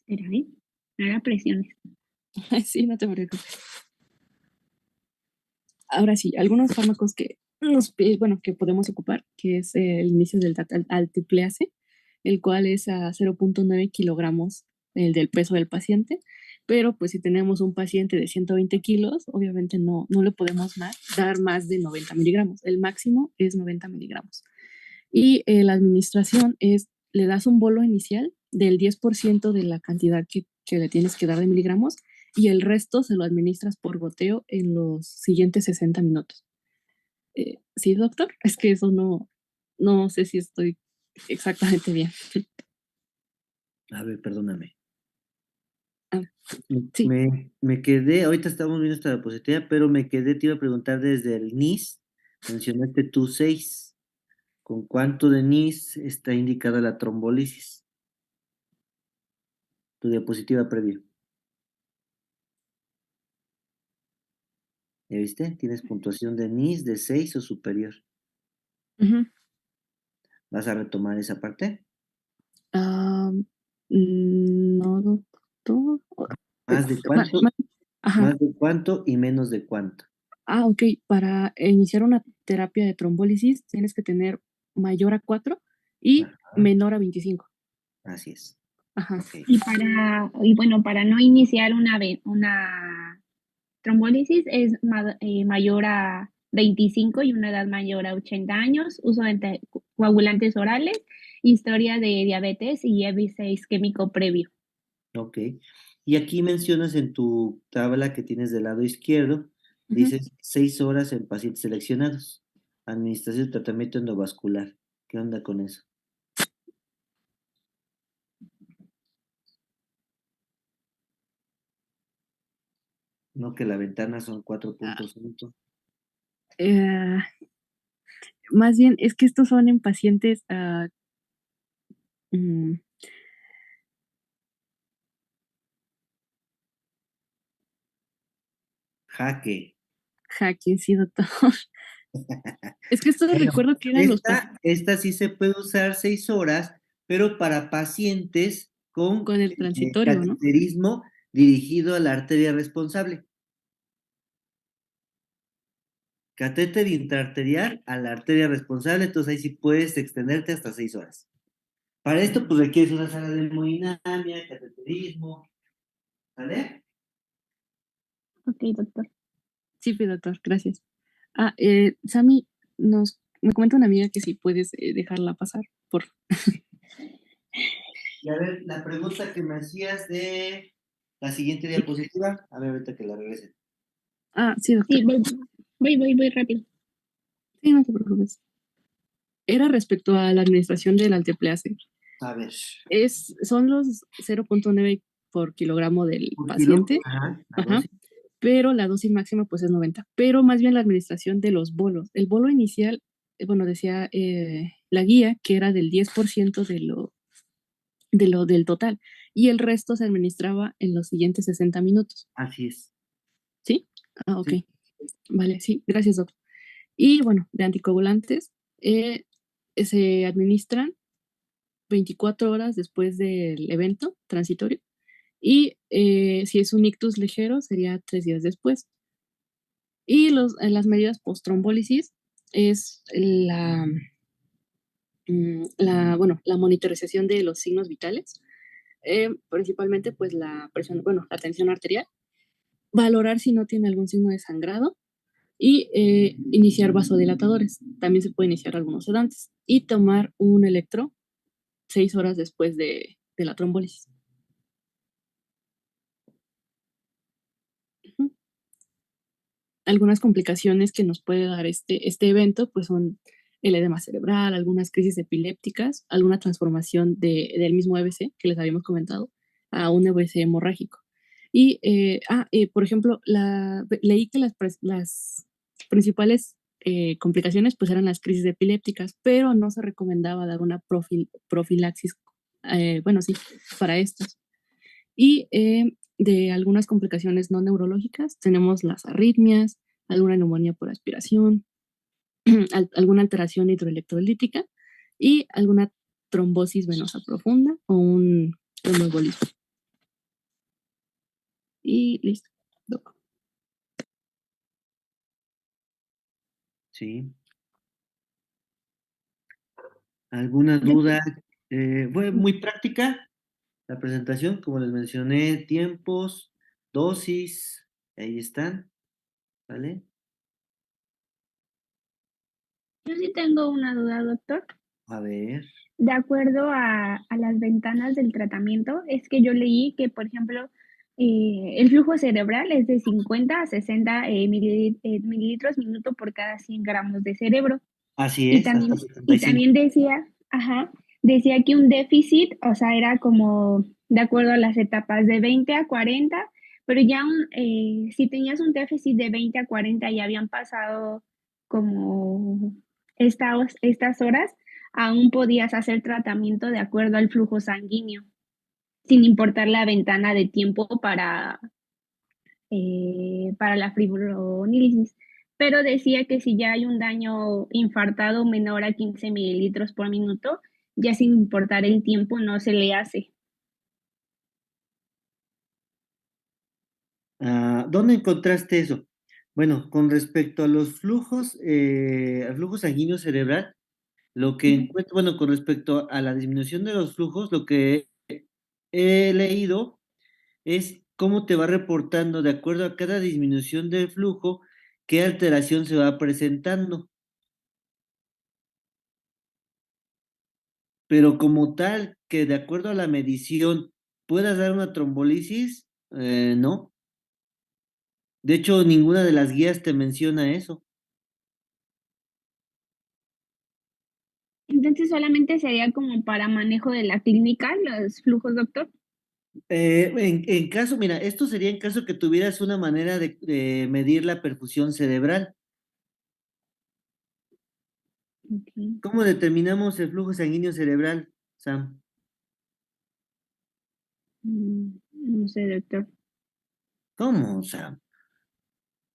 Espera, no haga presiones. Sí, no te preocupes. Ahora sí, algunos fármacos que que podemos ocupar, que es el inicio del alteplase, el cual es a 0.9 kilogramos el del peso del paciente, pero pues si tenemos un paciente de 120 kilos, obviamente no le podemos dar más de 90 miligramos, el máximo es 90 miligramos. Y la administración le das un bolo inicial del 10% de la cantidad que le tienes que dar de miligramos y el resto se lo administras por goteo en los siguientes 60 minutos. ¿Sí, doctor? Es que eso no sé si estoy exactamente bien. A ver, perdóname. Sí. Me quedé, ahorita estamos viendo esta diapositiva, pero me quedé, te iba a preguntar desde el NIS, mencionaste tú 6. ¿Con cuánto de NIS está indicada la trombolisis? Tu diapositiva previa. ¿Ya viste? Tienes puntuación de NIS de 6 o superior. ¿Vas a retomar esa parte? No, doctor. ¿Más de cuánto? Ajá. Más de cuánto y menos de cuánto. Ok. Para iniciar una terapia de trombólisis tienes que tener mayor a 4 y Ajá, menor a 25. así es. Ajá. Ok. Y bueno, para no iniciar una trombólisis es mayor a 25 y una edad mayor a 80 años, uso de anticoagulantes orales, historia de diabetes y índice isquémico previo. Ok. Y aquí mencionas en tu tabla que tienes del lado izquierdo, Ujú. dices 6 horas en pacientes seleccionados. Administración de tratamiento endovascular. ¿Qué onda con eso? No, que la ventana son 4.5. Eh, Más bien, es que estos son en pacientes mm, Jaque. Hacking, sí, doctor. Es que esto Bueno, recuerdo que eran los esta sí se puede usar 6 horas, pero para pacientes con con el transitorio, ¿no? cateterismo dirigido a la arteria responsable. Catéter intraarterial a la arteria responsable, entonces ahí sí puedes extenderte hasta 6 horas. Para esto, pues requieres una sala de hemodinamia, cateterismo, ¿vale? Ok, doctor. Sí, doctor, gracias. Sammy, me comenta una amiga que si puedes dejarla pasar, por Y a ver, la pregunta que me hacías de la siguiente diapositiva, a ver, ahorita que la regrese. Sí, doctor. Sí, voy rápido. Sí, no te preocupes. Era respecto a la administración del alteplase. A ver. Son los 0.9 por kilogramo del ¿Por kilo? paciente. Ajá, la Ajá. dosis. Pero la dosis máxima pues es 90. Pero más bien la administración de los bolos. El bolo inicial, bueno, decía la guía que era del 10% del total. Y el resto se administraba en los siguientes 60 minutos. Así es. ¿Sí? Ok. Sí. Vale, sí, gracias, doctor. Y bueno, de anticoagulantes se administran 24 horas después del evento transitorio. Y si es un ictus ligero, sería 3 días después. Y las medidas post-trombólisis es bueno, la monitorización de los signos vitales, principalmente pues la presión, bueno, la tensión arterial, valorar si no tiene algún signo de sangrado y iniciar vasodilatadores. También se puede iniciar algunos sedantes y tomar un electro 6 horas después de la trombólisis. Ujú. Algunas complicaciones que nos puede dar este evento pues son el edema cerebral, algunas crisis epilépticas, alguna transformación del mismo EBC que les habíamos comentado a un EBC hemorrágico. Y, por ejemplo, leí que las principales complicaciones pues eran las crisis epilépticas, pero no se recomendaba dar una profilaxis, bueno, sí, para estos. Y de algunas complicaciones no neurológicas tenemos las arritmias, alguna neumonía por aspiración, alguna alteración hidroelectrolítica y alguna trombosis venosa profunda o un tromboembolismo. Y listo. Doc. Sí. ¿Alguna duda? Fue muy práctica la presentación, como les mencioné, tiempos, dosis, ahí están, ¿vale? Yo sí tengo una duda, doctor. A ver, De acuerdo a las ventanas del tratamiento, es que yo leí que, por ejemplo, el flujo cerebral es de 50 a 60 mililitros minuto por cada 100 gramos de cerebro. así Y es, hasta también, 75. decía, decía que un déficit, o sea, era como de acuerdo a las etapas de 20 a 40, pero ya si tenías un déficit de 20 a 40 y habían pasado como estas horas, aún podías hacer tratamiento de acuerdo al flujo sanguíneo, sin importar la ventana de tiempo para la fibromialgia, pero decía que si ya hay un daño infartado menor a 15 mililitros por minuto, ya sin importar el tiempo no se le hace. ¿Dónde encontraste eso? Bueno, con respecto a los flujos, al flujo sanguíneo cerebral, lo que encuentro, bueno, con respecto a la disminución de los flujos, lo que he leído es cómo te va reportando de acuerdo a cada disminución del flujo, qué alteración se va presentando. Pero como tal, que de acuerdo a la medición puedas dar una trombolisis, no. De hecho, ninguna de las guías te menciona eso. Entonces solamente sería como para manejo de la clínica, los flujos, doctor. En caso, mira, esto sería en caso que tuvieras una manera de medir la perfusión cerebral. Ok. ¿Cómo determinamos el flujo sanguíneo cerebral, Sam? No sé, doctor. ¿Cómo, Sam?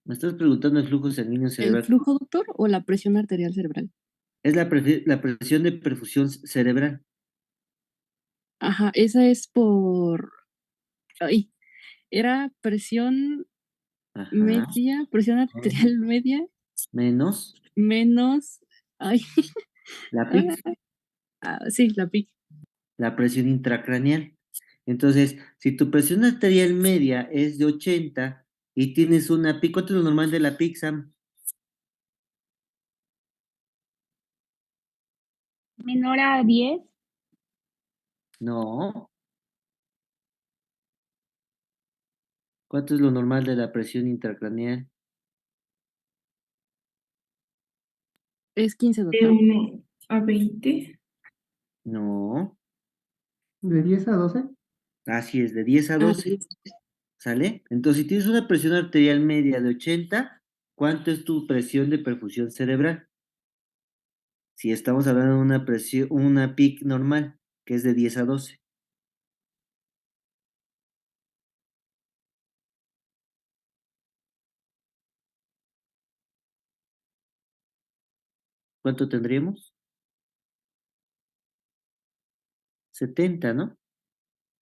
Me estás preguntando el flujo sanguíneo ¿El cerebral. flujo, doctor, o la presión arterial cerebral? Es la presión de perfusión cerebral. Ajá, esa es por... Ay, era presión Ajá. media, presión arterial media, Menos menos... Ay, la ah, PIC, sí, la PIC. la presión intracraneal. Entonces, si tu presión arterial media es de 80 y tienes una PIC, ¿cuánto es lo normal de la PIC, Sam? Menor a 10. No. ¿Cuánto es lo normal de la presión intracraneal? Es 15, De doctor. 1 a 20. No. ¿De 10 a 12? Así es, de 10 a Ah, 12, ¿sale? Entonces, si tienes una presión arterial media de 80, ¿cuánto es tu presión de perfusión cerebral? Si estamos hablando de una presión, una PIC normal, que es de 10 a 12. ¿Cuánto tendríamos? 70, ¿no?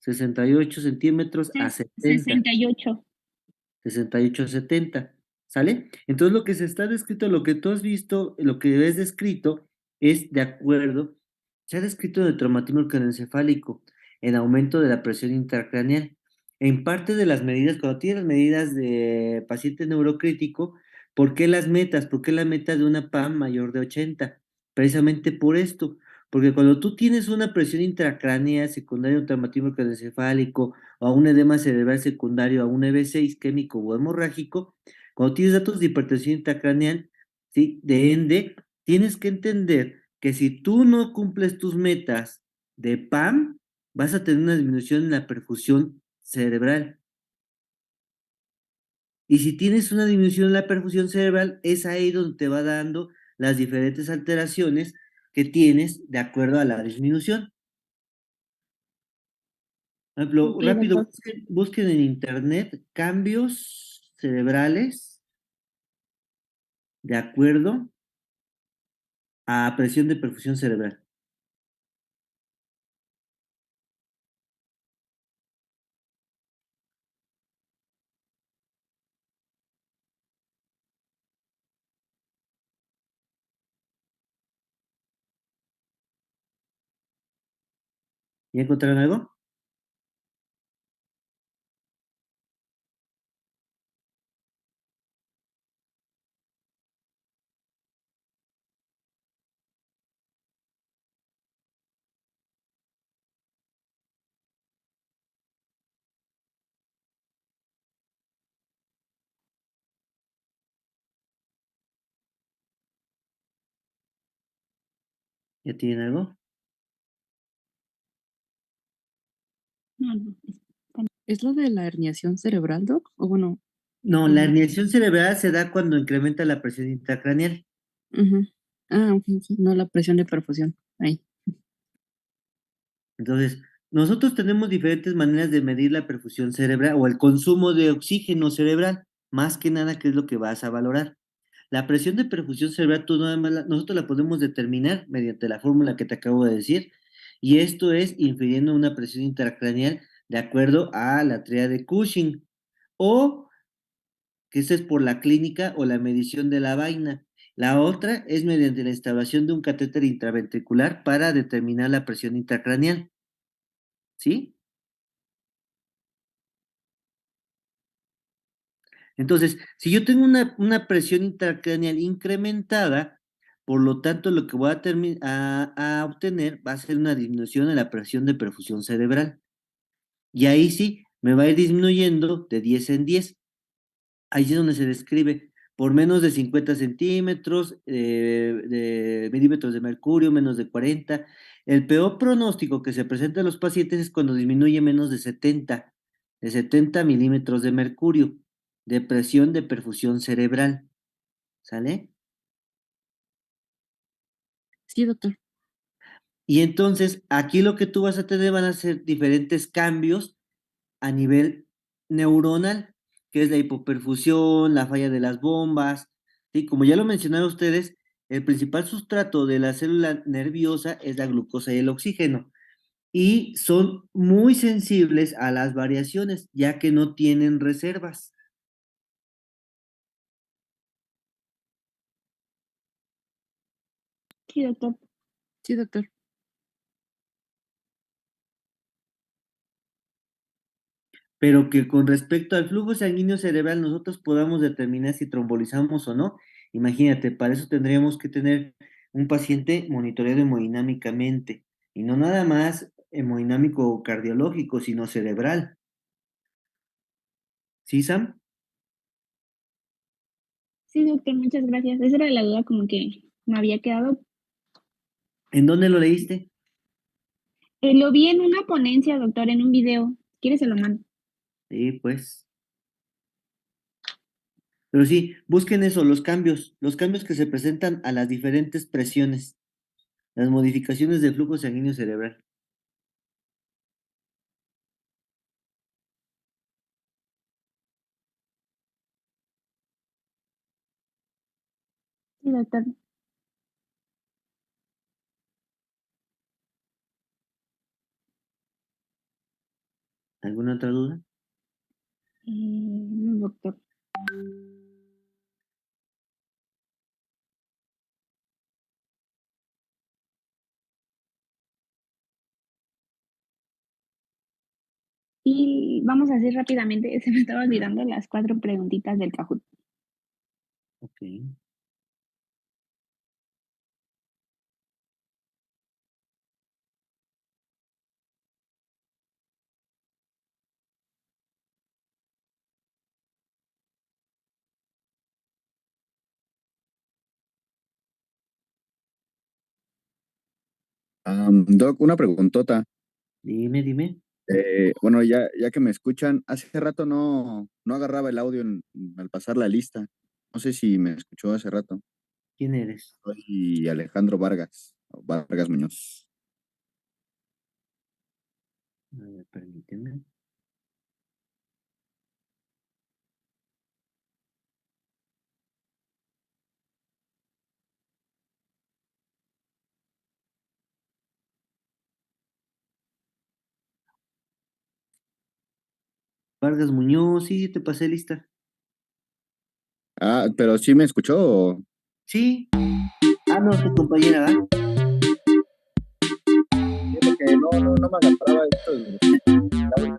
68 centímetros a 70. 68. 68 a 70, ¿sale? Entonces lo que se está descrito, lo que tú has visto, lo que ves descrito es de acuerdo, se ha descrito en el traumatismo craneoencefálico, en aumento de la presión intracraneal. En parte de las medidas, cuando tienes las medidas de paciente neurocrítico, ¿por qué las metas? ¿Por qué la meta de una PAM mayor de 80? Precisamente por esto, porque cuando tú tienes una presión intracránea secundaria a un traumatismo craneoencefálico, o a un edema cerebral secundario, a un EB6 isquémico o hemorrágico, cuando tienes datos de hipertensión intracraneal, ¿sí? De ENDE, tienes que entender que si tú no cumples tus metas de PAM, vas a tener una disminución en la perfusión cerebral. Y si tienes una disminución en la perfusión cerebral, es ahí donde te va dando las diferentes alteraciones que tienes de acuerdo a la disminución. Por ejemplo, Ok, rápido, doctor. busquen en internet cambios cerebrales de acuerdo a presión de perfusión cerebral. ¿Ya encontraron algo? ¿Ya tienen algo? No, no. ¿Es lo de la herniación cerebral, doc? O bueno, No, la ah, herniación cerebral se da cuando incrementa la presión intracraneal. ujú. Ah, ok, ok. No la presión de perfusión. Ahí. Entonces, nosotros tenemos diferentes maneras de medir la perfusión cerebral o el consumo de oxígeno cerebral, más que nada, que es lo que vas a valorar. La presión de perfusión cerebral, tú nada más nosotros la podemos determinar mediante la fórmula que te acabo de decir, y esto es infiriendo una presión intracraneal de acuerdo a la tríada de Cushing, o que esta es por la clínica o la medición de la vaina. La otra es mediante la instalación de un catéter intraventricular para determinar la presión intracraneal. ¿Sí? Entonces, si yo tengo una presión intracraneal incrementada, por lo tanto, lo que voy a obtener va a ser una disminución en la presión de perfusión cerebral. Y ahí sí, me va a ir disminuyendo de 10 en 10. Ahí es donde se describe por menos de 50 centímetros de milímetros de mercurio, menos de 40. El peor pronóstico que se presenta en los pacientes es cuando disminuye menos de 70 milímetros de mercurio, de presión de perfusión cerebral. ¿Sale? Sí, doctor. Y entonces aquí lo que tú vas a tener van a ser diferentes cambios a nivel neuronal, que es la hipoperfusión, la falla de las bombas, ¿sí? Como ya lo mencionaron ustedes, el principal sustrato de la célula nerviosa es la glucosa y el oxígeno, y son muy sensibles a las variaciones, ya que no tienen reservas. Sí, doctor. Sí, doctor. Pero que con respecto al flujo sanguíneo cerebral nosotros podamos determinar si trombolizamos o no. Imagínate, para eso tendríamos que tener un paciente monitoreado hemodinámicamente, y no nada más hemodinámico o cardiológico, sino cerebral. ¿Sí, Sam? Sí, doctor, muchas gracias. Esa era la duda como que me había quedado. ¿En dónde lo leíste? Lo vi en una ponencia, doctor, en un video. ¿Quieres se lo mando? Sí, pues. Pero sí, busquen eso, los cambios que se presentan a las diferentes presiones, las modificaciones del flujo sanguíneo cerebral. Sí, doctor. ¿Alguna otra duda? No, doctor. Y vamos a hacer rápidamente, se me estaba olvidando las 4 preguntitas del Kahoot. Ok. Doc, una preguntota. Dime, dime. Bueno, ya que me escuchan, hace rato no agarraba el audio al pasar la lista. No sé si me escuchó hace rato. ¿Quién eres? Soy Alejandro Vargas, o Vargas Muñoz. A ver, permíteme. Vargas Muñoz, sí, te pasé lista. Ah, pero sí me escuchó. Sí. Ah, no, tu compañera, ¿va? Sí, porque no me agarraba esto del audio.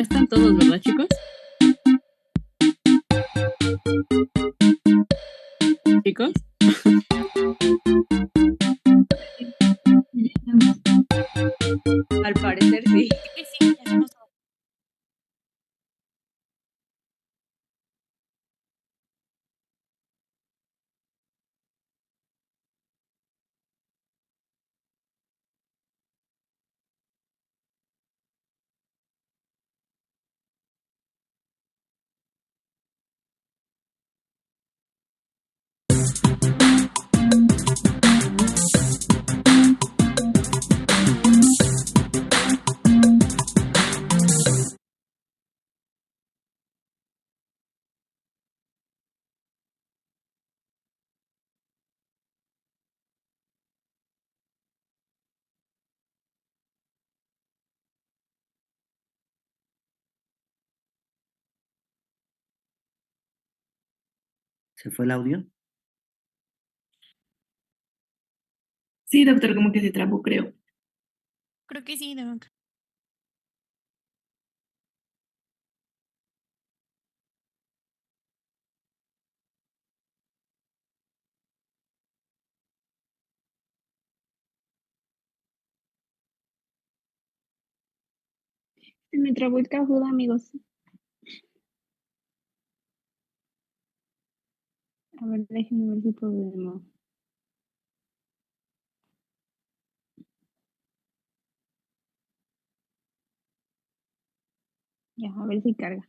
están todos, ¿verdad, chicos? ¿Chicos? Al parecer sí. Sí, ya estamos todos. ¿Se fue el audio? Sí, doctor, como que se trabó, creo. Creo que sí, Doc. Se me trabó el Kahoot, amigos. A ver, déjenme ver si podemos. Ya, a ver si carga.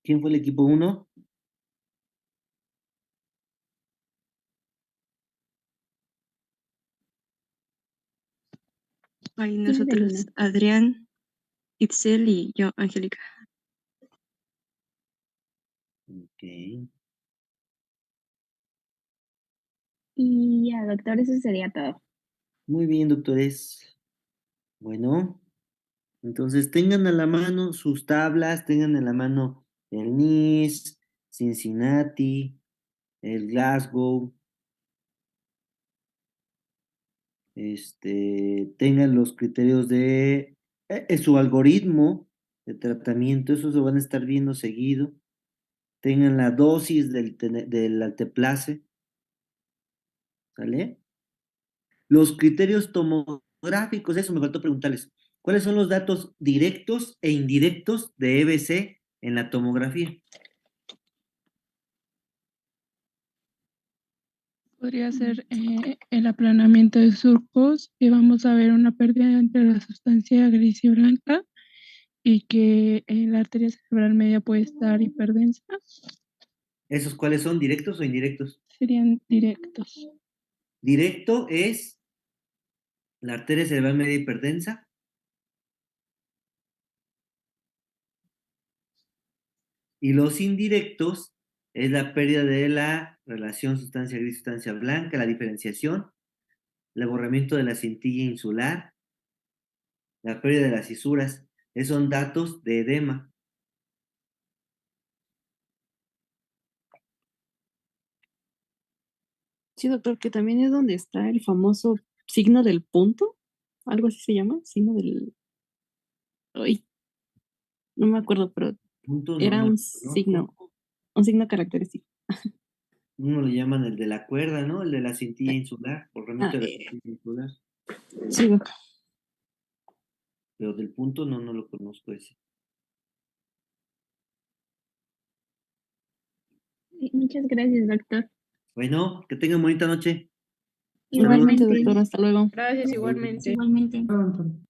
¿Quién fue el equipo 1? Ahí ¿Quién es el nosotros, uno? Adrián, Itzel y yo, Angélica. Ok. Y ya, doctor, eso sería todo. Muy bien, doctores. Bueno, entonces tengan a la mano sus tablas, tengan a la mano el NIS, Cincinnati, el Glasgow, tengan los criterios de su algoritmo de tratamiento, eso se van a estar viendo seguido. Tengan la dosis del alteplase, ¿sale? Los criterios tomográficos, eso me faltó preguntarles. ¿Cuáles son los datos directos e indirectos de EBC en la tomografía? Podría ser el aplanamiento de surcos y vamos a ver una pérdida entre la sustancia gris y blanca y que la arteria cerebral media puede estar hiperdensa. ¿Esos cuáles son, directos o indirectos? Serían directos. Directo es la arteria cerebral media hipertensa. Y los indirectos es la pérdida de la relación sustancia gris, sustancia blanca, la diferenciación, el borramiento de la cintilla insular, la pérdida de las fisuras. Esos son datos de edema. Sí, doctor, que también es donde está el famoso signo del punto, algo así se llama, signo del... Ay, no me acuerdo, pero Punto, no, era no lo un signo característico. Uno le llaman el de la cuerda, ¿no? El de la cintilla insular, borramiento Ah, de la cintilla insular. sí, doctor. Pero del punto no lo conozco ese. Sí, muchas gracias, doctor. Bueno, que tengan bonita noche. Igualmente, Igualmente. doctor, hasta luego. Gracias, igualmente. Igualmente. Claro, Antonio.